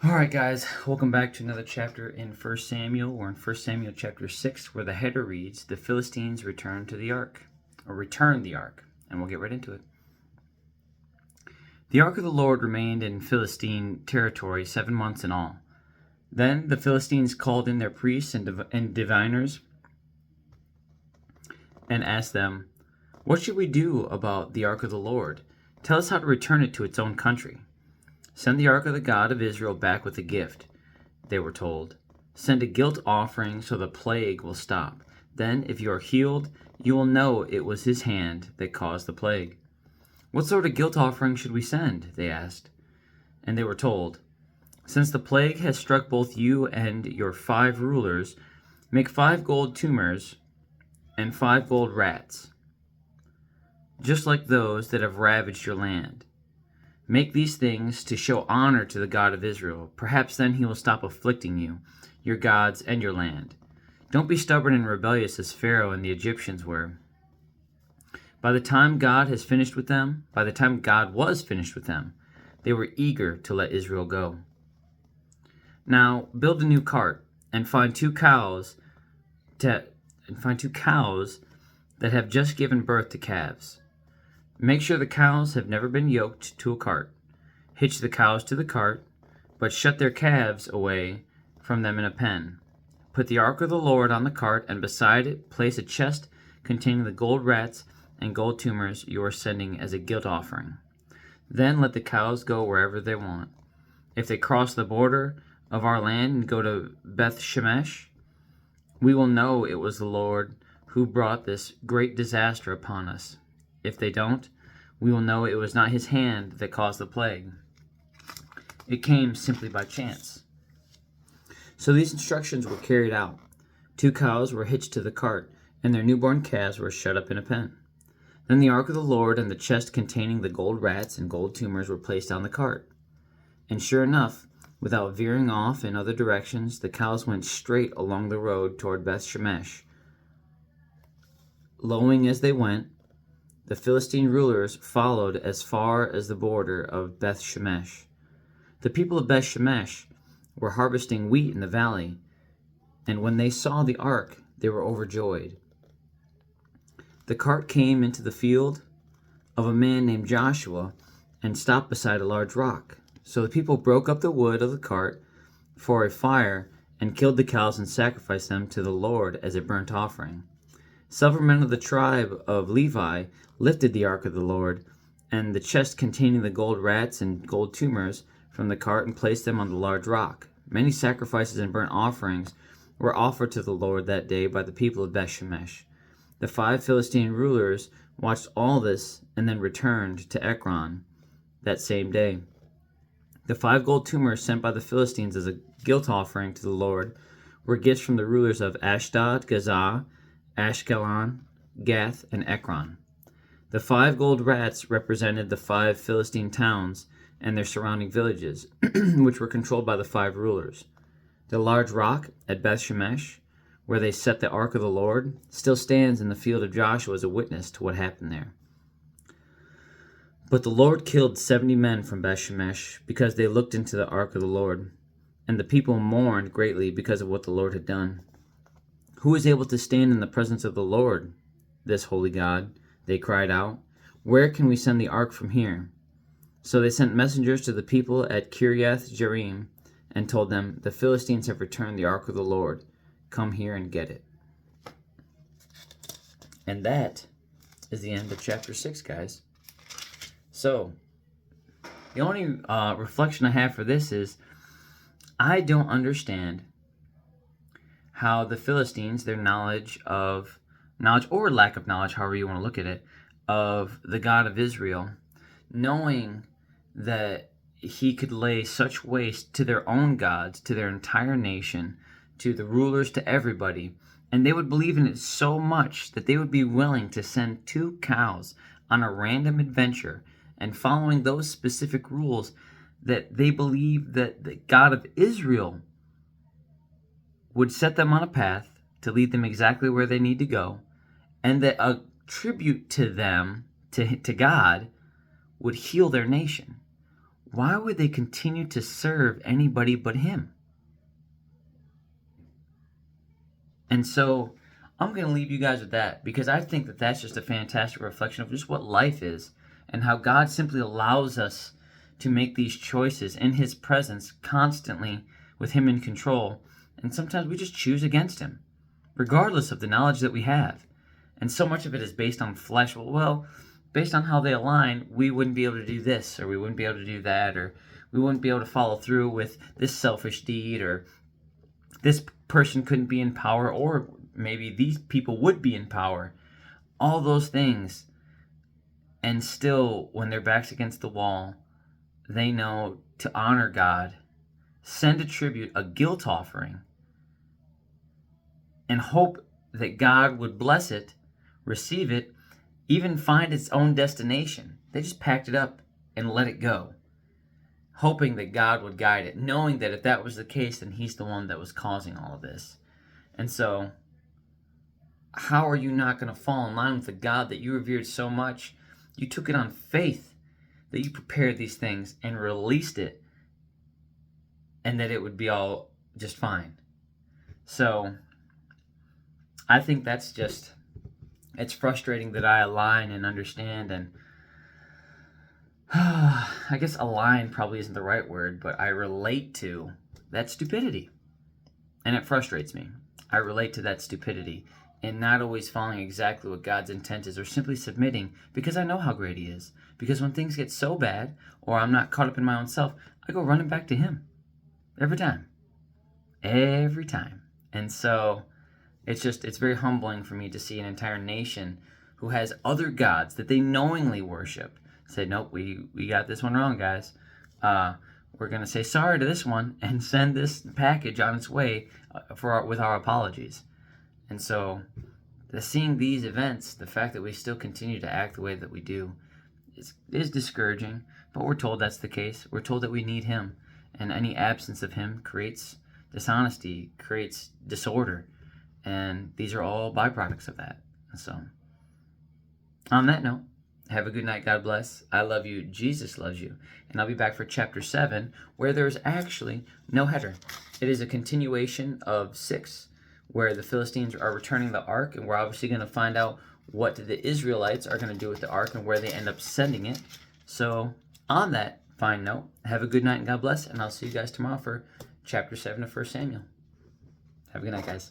All right, guys, welcome back to another chapter in 1 Samuel. We're in 1 Samuel chapter 6, where the header reads, "The Philistines return to the ark," or return the ark, and we'll get right into it. The ark of the Lord remained in Philistine territory 7 months in all. Then the Philistines called in their priests and diviners and asked them, "What should we do about the ark of the Lord? Tell us how to return it to its own country." "Send the ark of the God of Israel back with a gift," they were told. "Send a guilt offering so the plague will stop. Then, if you are healed, you will know it was his hand that caused the plague." "What sort of guilt offering should we send?" they asked. And they were told, "Since the plague has struck both you and your 5 rulers, make 5 gold tumors and 5 gold rats, just like those that have ravaged your land. Make these things to show honor to the God of Israel. Perhaps then he will stop afflicting you, your gods, and your land. Don't be stubborn and rebellious as Pharaoh and the Egyptians were. By the time God was finished with them, they were eager to let Israel go. Now build a new cart and find 2 cows that have just given birth to calves. Make sure the cows have never been yoked to a cart. Hitch the cows to the cart, but shut their calves away from them in a pen. Put the ark of the Lord on the cart, and beside it place a chest containing the gold rats and gold tumors you are sending as a guilt offering. Then let the cows go wherever they want. If they cross the border of our land and go to Beth Shemesh, we will know it was the Lord who brought this great disaster upon us. If they don't, we will know it was not his hand that caused the plague. It came simply by chance." So these instructions were carried out. 2 cows were hitched to the cart, and their newborn calves were shut up in a pen. Then the ark of the Lord and the chest containing the gold rats and gold tumors were placed on the cart. And sure enough, without veering off in other directions, the cows went straight along the road toward Beth Shemesh. Lowing as they went, the Philistine rulers followed as far as the border of Beth Shemesh. The people of Beth Shemesh were harvesting wheat in the valley, and when they saw the ark, they were overjoyed. The cart came into the field of a man named Joshua and stopped beside a large rock. So the people broke up the wood of the cart for a fire and killed the cows and sacrificed them to the Lord as a burnt offering. Several men of the tribe of Levi lifted the ark of the Lord and the chest containing the gold rats and gold tumors from the cart and placed them on the large rock. Many sacrifices and burnt offerings were offered to the Lord that day by the people of Beth Shemesh. The 5 Philistine rulers watched all this and then returned to Ekron that same day. The 5 gold tumors sent by the Philistines as a guilt offering to the Lord were gifts from the rulers of Ashdod, Gaza, Ashkelon, Gath, and Ekron. The 5 gold rats represented the 5 Philistine towns and their surrounding villages, which were controlled by the 5 rulers. The large rock at Beth Shemesh, where they set the ark of the Lord, still stands in the field of Joshua as a witness to what happened there. But the Lord killed 70 men from Beth Shemesh because they looked into the ark of the Lord, and the people mourned greatly because of what the Lord had done. "Who is able to stand in the presence of the Lord, this holy God?" they cried out. "Where can we send the ark from here?" So they sent messengers to the people at Kiriath Jearim and told them, "The Philistines have returned the ark of the Lord. Come here and get it." And that is the end of chapter 6, guys. So, the only reflection I have for this is I don't understand how the Philistines, their knowledge or lack of knowledge, however you want to look at it, of the God of Israel, knowing that he could lay such waste to their own gods, to their entire nation, to the rulers, to everybody, and they would believe in it so much that they would be willing to send 2 cows on a random adventure and following those specific rules, that they believe that the God of Israel would set them on a path to lead them exactly where they need to go, and that a tribute to them, to God, would heal their nation. why would they continue to serve anybody but him? And so I'm going to leave you guys with that, because I think that that's just a fantastic reflection of just what life is and how God simply allows us to make these choices in his presence constantly with him in control. And sometimes we just choose against him, regardless of the knowledge that we have. And so much of it is based on flesh. Well, based on how they align, we wouldn't be able to do this, or we wouldn't be able to do that, or we wouldn't be able to follow through with this selfish deed, or this person couldn't be in power, or maybe these people would be in power. All those things. And still, when their back's against the wall, they know to honor God, send a tribute, a guilt offering, and hope that God would bless it, receive it, even find its own destination. They just packed it up and let it go, hoping that God would guide it, knowing that if that was the case, then he's the one that was causing all of this. And so, how are you not going to fall in line with the God that you revered so much? You took it on faith that you prepared these things and released it, and that it would be all just fine. So, I think that's just, it's frustrating that I align and understand, and I guess align probably isn't the right word, but I relate to that stupidity. And it frustrates me. I relate to that stupidity and not always following exactly what God's intent is, or simply submitting because I know how great he is. Because when things get so bad, or I'm not caught up in my own self, I go running back to him. Every time. Every time. And so it's very humbling for me to see an entire nation who has other gods that they knowingly worship say, nope, we got this one wrong, guys. We're going to say sorry to this one and send this package on its way with our apologies. And so seeing these events, the fact that we still continue to act the way that we do is discouraging, but we're told that's the case. We're told that we need him, and any absence of him creates dishonesty, creates disorder, and these are all byproducts of that. So on that note, have a good night. God bless. I love you. Jesus loves you. And I'll be back for chapter 7, where there's actually no header. It is a continuation of 6, where the Philistines are returning the ark, and we're obviously going to find out what the Israelites are going to do with the ark and where they end up sending it. So on that fine note, have a good night and God bless, and I'll see you guys tomorrow for chapter 7 of 1 Samuel. Have a good night, guys.